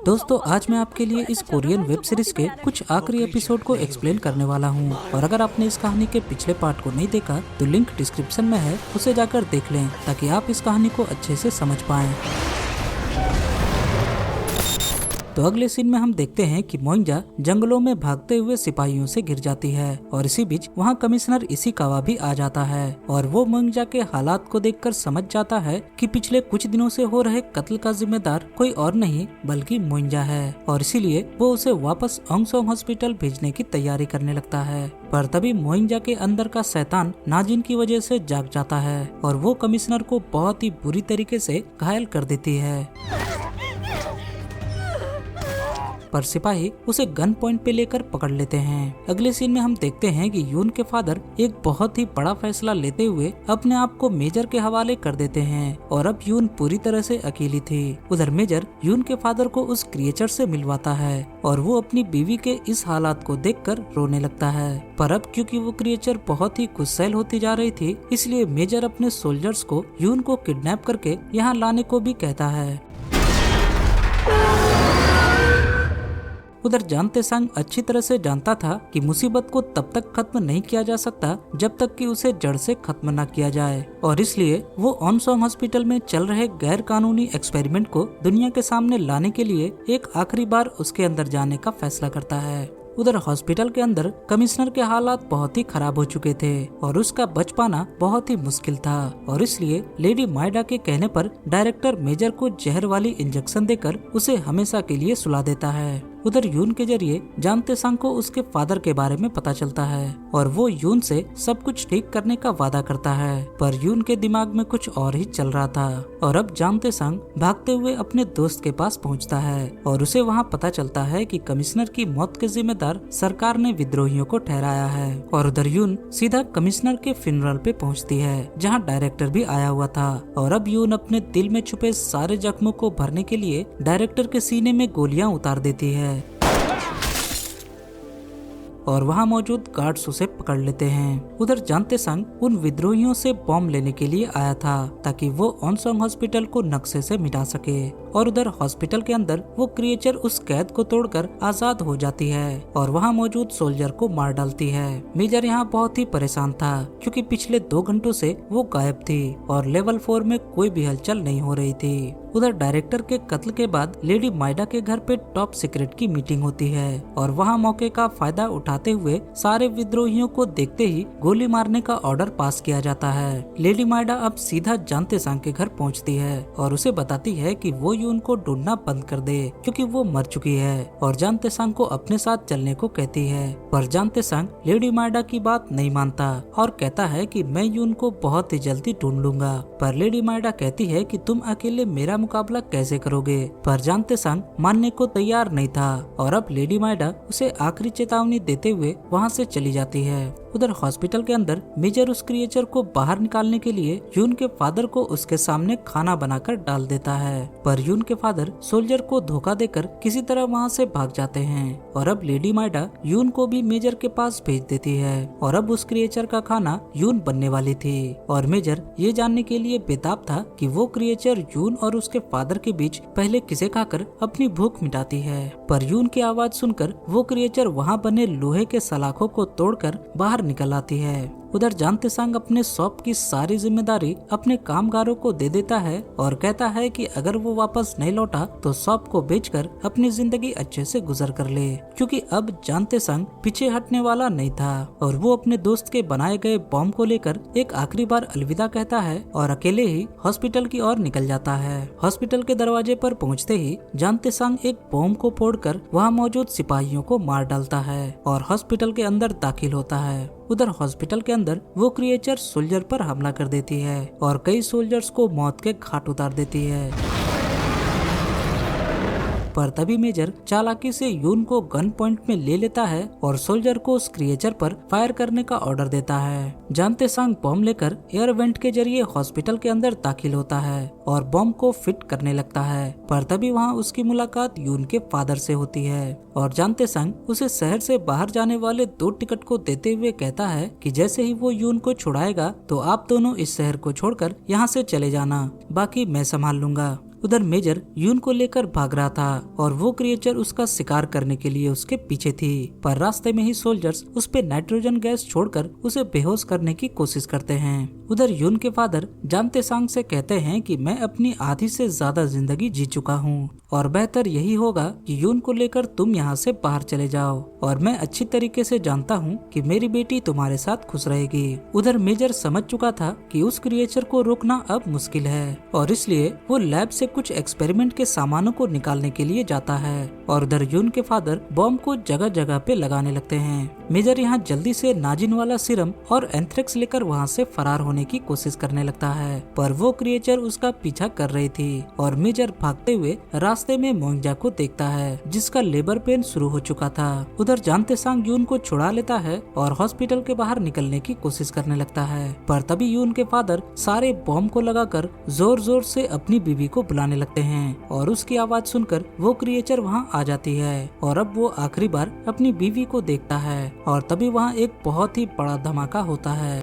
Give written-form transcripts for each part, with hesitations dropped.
दोस्तों आज मैं आपके लिए इस कोरियन वेब सीरीज के कुछ आखिरी एपिसोड को एक्सप्लेन करने वाला हूँ और अगर आपने इस कहानी के पिछले पार्ट को नहीं देखा तो लिंक डिस्क्रिप्शन में है, उसे जाकर देख लें ताकि आप इस कहानी को अच्छे से समझ पाएं। तो अगले सीन में हम देखते हैं कि मोइंजा जंगलों में भागते हुए सिपाहियों से गिर जाती है और इसी बीच वहां कमिश्नर इशिकावा भी आ जाता है और वो मोइंजा के हालात को देखकर समझ जाता है कि पिछले कुछ दिनों से हो रहे कत्ल का जिम्मेदार कोई और नहीं बल्कि मोइंजा है और इसीलिए वो उसे वापस ओंगसोंग हॉस्पिटल भेजने की तैयारी करने लगता है। पर तभी मोइंजा के अंदर का शैतान नाजिन की वजह से जाग जाता है और वो कमिश्नर को बहुत ही बुरी तरीके से घायल कर देती है। पर सिपाही उसे गन पॉइंट पे लेकर पकड़ लेते हैं। अगले सीन में हम देखते हैं कि यून के फादर एक बहुत ही बड़ा फैसला लेते हुए अपने आप को मेजर के हवाले कर देते हैं और अब यून पूरी तरह से अकेली थी। उधर मेजर यून के फादर को उस क्रिएचर से मिलवाता है और वो अपनी बीवी के इस हालात को देखकर रोने लगता है। पर अब क्योंकि वो क्रिएचर बहुत ही गुस्सैल होती जा रही थी, इसलिए मेजर अपने सोल्जर्स को यून को किडनैप करके यहाँ लाने को भी कहता है। उधर जानते संग अच्छी तरह से जानता था कि मुसीबत को तब तक खत्म नहीं किया जा सकता जब तक कि उसे जड़ से खत्म न किया जाए और इसलिए वो ओंगसोंग हॉस्पिटल में चल रहे गैर कानूनी एक्सपेरिमेंट को दुनिया के सामने लाने के लिए एक आखिरी बार उसके अंदर जाने का फैसला करता है। उधर हॉस्पिटल के अंदर कमिश्नर के हालात बहुत ही खराब हो चुके थे और उसका बच पाना बहुत ही मुश्किल था और इसलिए लेडी माइडा के कहने पर डायरेक्टर मेजर को जहर वाली इंजेक्शन देकर उसे हमेशा के लिए सुला देता है। उधर यून के जरिए जानते संग को उसके फादर के बारे में पता चलता है और वो यून से सब कुछ ठीक करने का वादा करता है, पर यून के दिमाग में कुछ और ही चल रहा था और अब जानते संग भागते हुए अपने दोस्त के पास पहुंचता है और उसे वहां पता चलता है कि कमिश्नर की मौत के जिम्मेदार सरकार ने विद्रोहियों को ठहराया है और उधर यून सीधा कमिश्नर के फ्यूनरल पे पहुंचती है जहां डायरेक्टर भी आया हुआ था और अब यून अपने दिल में छुपे सारे जख्मों को भरने के लिए डायरेक्टर के सीने में गोलियां उतार देती है और वहां मौजूद गार्ड्स उसे पकड़ लेते हैं। उधर जानते संग उन विद्रोहियों से बॉम्ब लेने के लिए आया था ताकि वो ओंगसोंग हॉस्पिटल को नक्शे से मिटा सके और उधर हॉस्पिटल के अंदर वो क्रिएचर उस कैद को तोड़कर आजाद हो जाती है और वहां मौजूद सोल्जर को मार डालती है। मेजर यहाँ बहुत ही परेशान था क्योंकि पिछले 2 घंटों से वो गायब थी और लेवल 4 में कोई भी हलचल नहीं हो रही थी। उधर डायरेक्टर के कत्ल के बाद लेडी माइडा के घर पे टॉप सीक्रेट की मीटिंग होती है और वहां मौके का फायदा उठाते हुए सारे विद्रोहियों को देखते ही गोली मारने का ऑर्डर पास किया जाता है। लेडी माइडा अब सीधा जानते सांग के घर पहुंचती है और उसे बताती है कि वो यून को ढूंढना बंद कर दे क्योंकि वो मर चुकी है और जानते सांग को अपने साथ चलने को कहती है, पर जानते सांग लेडी माइडा की बात नहीं मानता और कहता है कि मैं यून को बहुत ही जल्दी ढूंढ लूंगा। पर लेडी माइडा कहती है कि तुम अकेले मेरा मुकाबला कैसे करोगे, पर जानते संग मानने को तैयार नहीं था और अब लेडी माइडा उसे आखिरी चेतावनी देते हुए वहां से चली जाती है। उधर हॉस्पिटल के अंदर मेजर उस क्रिएचर को बाहर निकालने के लिए यून के फादर को उसके सामने खाना बनाकर डाल देता है, पर यून के फादर सोल्जर को धोखा देकर किसी तरह वहां से भाग जाते हैं और अब लेडी माइडा यून को भी मेजर के पास भेज देती है और अब उस क्रिएचर का खाना यून बनने वाली थी और मेजर ये जानने के लिए बेताब था कि वो क्रिएचर यून और उसके फादर के बीच पहले किसे खाकर अपनी भूख मिटाती है। पर यून की आवाज सुनकर वो क्रिएचर वहाँ बने लोहे के सलाखों को तोड़कर बाहर निकल आती है। उधर जानते संग अपने शॉप की सारी जिम्मेदारी अपने कामगारों को दे देता है और कहता है कि अगर वो वापस नहीं लौटा तो शॉप को बेचकर अपनी जिंदगी अच्छे से गुजर कर ले, क्योंकि अब जानते संग पीछे हटने वाला नहीं था और वो अपने दोस्त के बनाए गए बॉम्ब को लेकर एक आखिरी बार अलविदा कहता है और अकेले ही हॉस्पिटल की ओर निकल जाता है। हॉस्पिटल के दरवाजे पर पहुँचते ही जानते संग एक बॉम्ब को फोड़कर वहाँ मौजूद सिपाहियों को मार डालता है और हॉस्पिटल के अंदर दाखिल होता है। उधर हॉस्पिटल के अंदर वो क्रिएचर सोल्जर पर हमला कर देती है और कई सोल्जर्स को मौत के घाट उतार देती है। पर तभी मेजर चालाकी से यून को गन पॉइंट में ले लेता है और सोल्जर को उस क्रिएचर पर फायर करने का ऑर्डर देता है। जानते सांग बॉम्ब लेकर एयर वेंट के जरिए हॉस्पिटल के अंदर दाखिल होता है और बॉम्ब को फिट करने लगता है, पर तभी वहाँ उसकी मुलाकात यून के फादर से होती है और जानते संग उसे शहर से बाहर जाने वाले 2 टिकट को देते हुए कहता है कि जैसे ही वो यून को छुड़ाएगा तो आप दोनों इस शहर को छोड़कर यहाँ से चले जाना, बाकी मैं संभाल लूंगा। उधर मेजर यून को लेकर भाग रहा था और वो क्रिएचर उसका शिकार करने के लिए उसके पीछे थी, पर रास्ते में ही सोल्जर्स उस पे नाइट्रोजन गैस छोड़कर उसे बेहोश करने की कोशिश करते हैं। उधर यून के फादर जानते सांग से कहते हैं कि मैं अपनी आधी से ज्यादा जिंदगी जी चुका हूँ और बेहतर यही होगा कि यून को लेकर तुम यहाँ से बाहर चले जाओ, और मैं अच्छी तरीके से जानता हूँ कि मेरी बेटी तुम्हारे साथ खुश रहेगी। उधर मेजर समझ चुका था कि उस क्रिएचर को रोकना अब मुश्किल है और इसलिए वो लैब से कुछ एक्सपेरिमेंट के सामानों को निकालने के लिए जाता है और उधर यून के फादर बॉम्ब को जगह जगह पे लगाने लगते हैं। मेजर यहाँ जल्दी से नाजिन वाला सीरम और एंथ्रेक्स लेकर वहाँ से फरार होने की कोशिश करने लगता है, पर वो क्रिएचर उसका पीछा कर रही थी और मेजर भागते हुए रास्ते में मोइंजा को देखता है जिसका लेबर पेन शुरू हो चुका था। उधर जानते सांग यून को छुड़ा लेता है और हॉस्पिटल के बाहर निकलने की कोशिश करने लगता है, पर तभी यून के फादर सारे बॉम्ब को लगाकर जोर जोर से अपनी बीवी को बुलाने लगते हैं और उसकी आवाज सुनकर वो क्रिएचर वहाँ आ जाती है और अब वो आखिरी बार अपनी बीवी को देखता है और तभी वहाँ एक बहुत ही बड़ा धमाका होता है।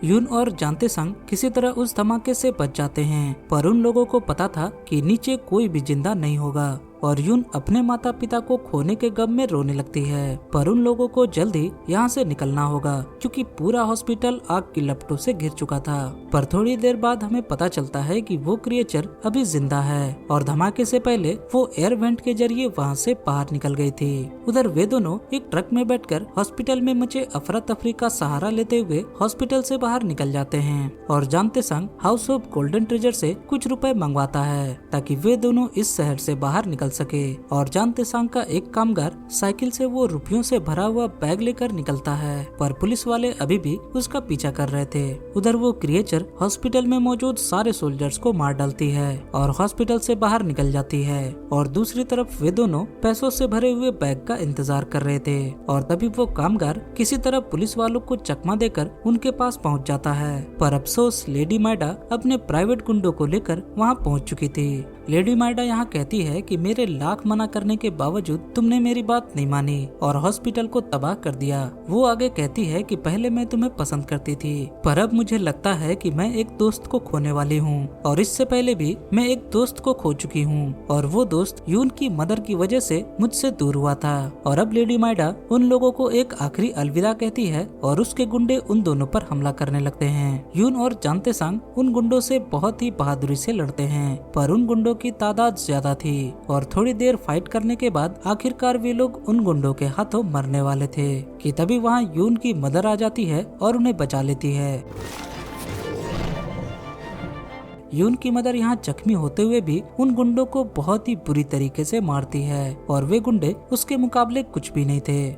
यून और जानते संग किसी तरह उस धमाके से बच जाते हैं, पर उन लोगों को पता था कि नीचे कोई भी जिंदा नहीं होगा और यून अपने माता पिता को खोने के गम में रोने लगती है, पर उन लोगों को जल्द ही यहाँ से निकलना होगा क्योंकि पूरा हॉस्पिटल आग की लपटों से घिर चुका था। पर थोड़ी देर बाद हमें पता चलता है कि वो क्रिएचर अभी जिंदा है और धमाके से पहले वो एयर वेंट के जरिए वहाँ से बाहर निकल गई थी। उधर वे दोनों एक ट्रक में बैठकर हॉस्पिटल में मचे अफरा तफरी का सहारा लेते हुए हॉस्पिटल से बाहर निकल जाते हैं और जानते संग हाउस ऑफ गोल्डन ट्रेजर से कुछ रुपए मंगवाता है ताकि वे दोनों इस शहर से बाहर निकल सके। और जानते सांग का एक कामगार साइकिल से वो रुपयों से भरा हुआ बैग लेकर निकलता है, पर पुलिस वाले अभी भी उसका पीछा कर रहे थे। उधर वो क्रिएचर हॉस्पिटल में मौजूद सारे सोल्जर्स को मार डालती है और हॉस्पिटल से बाहर निकल जाती है और दूसरी तरफ वे दोनों पैसों से भरे हुए बैग का इंतजार कर रहे थे और तभी वो कामगार किसी तरह पुलिस वालों को चकमा देकर उनके पास पहुंच जाता है, पर अफसोस लेडी माइडा अपने प्राइवेट गुंडों को लेकर वहां पहुंच चुकी थी। लेडी माइडा यहाँ कहती है कि मेरे लाख मना करने के बावजूद तुमने मेरी बात नहीं मानी और हॉस्पिटल को तबाह कर दिया। वो आगे कहती है कि पहले मैं तुम्हें पसंद करती थी, पर अब मुझे लगता है कि मैं एक दोस्त को खोने वाली हूँ और इससे पहले भी मैं एक दोस्त को खो चुकी हूँ और वो दोस्त यून की मदर की वजह से मुझसे दूर हुआ था। और अब लेडी माइडा उन लोगों को एक आखिरी अलविदा कहती है और उसके गुंडे उन दोनों पर हमला करने लगते हैं। यून और जानते सांग उन गुंडों से बहुत ही बहादुरी से लड़ते हैं, पर उन गुंडों की तादाद ज्यादा थी और थोड़ी देर फाइट करने के बाद आखिरकार वे लोग उन गुंडों के हाथों मरने वाले थे कि तभी वहाँ यून की मदर आ जाती है और उन्हें बचा लेती है। यून की मदर यहाँ जख्मी होते हुए भी उन गुंडों को बहुत ही बुरी तरीके से मारती है और वे गुंडे उसके मुकाबले कुछ भी नहीं थे।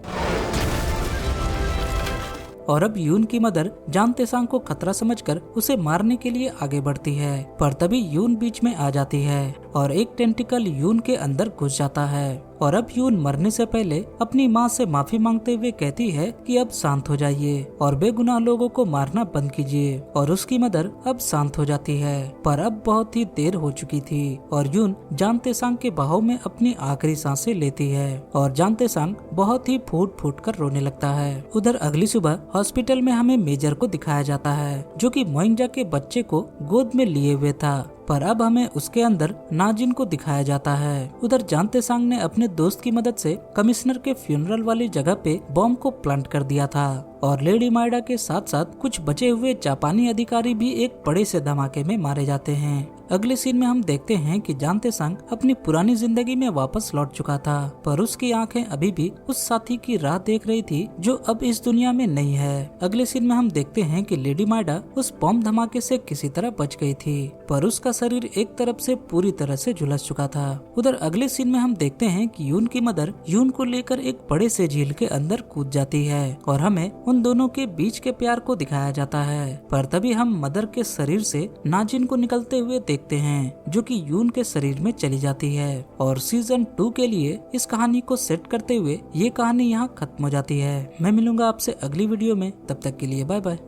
और अब यून की मदर जानते सांग को खतरा समझकर उसे मारने के लिए आगे बढ़ती है, पर तभी यून बीच में आ जाती है और एक टेंटिकल यून के अंदर घुस जाता है और अब यून मरने से पहले अपनी माँ से माफी मांगते हुए कहती है कि अब शांत हो जाइए और बेगुनाह लोगों को मारना बंद कीजिए और उसकी मदर अब शांत हो जाती है, पर अब बहुत ही देर हो चुकी थी और यून जानते सांग के बहाव में अपनी आखिरी सांसें लेती है और जानते सांग बहुत ही फूट फूट कर रोने लगता है। उधर अगली सुबह हॉस्पिटल में हमें मेजर को दिखाया जाता है जो कि मोइंजा के बच्चे को गोद में लिए हुए था, पर अब हमें उसके अंदर नाजिन को दिखाया जाता है। उधर जानते सांग ने अपने दोस्त की मदद से कमिश्नर के फ्यूनरल वाली जगह पे बॉम्ब को प्लांट कर दिया था और लेडी माइडा के साथ साथ कुछ बचे हुए जापानी अधिकारी भी एक बड़े से धमाके में मारे जाते हैं। अगले सीन में हम देखते हैं कि जानते सांग अपनी पुरानी जिंदगी में वापस लौट चुका था, पर उसकी आंखें अभी भी उस साथी की राह देख रही थी जो अब इस दुनिया में नहीं है। अगले सीन में हम देखते हैं कि लेडी माइडा उस बॉम्ब धमाके से किसी तरह बच गई थी, पर उसका शरीर एक तरफ से पूरी तरह से झुलस चुका था। उधर अगले सीन में हम देखते हैं कि यून की मदर यून को लेकर एक बड़े से झील के अंदर कूद जाती है और हमें उन दोनों के बीच के प्यार को दिखाया जाता है, पर तभी हम मदर के शरीर से नाजिन को निकलते हुए देखते हैं जो कि यून के शरीर में चली जाती है और सीजन 2 के लिए इस कहानी को सेट करते हुए ये कहानी यहाँ खत्म हो जाती है। मैं मिलूंगा आपसे अगली वीडियो में, तब तक के लिए बाय बाय।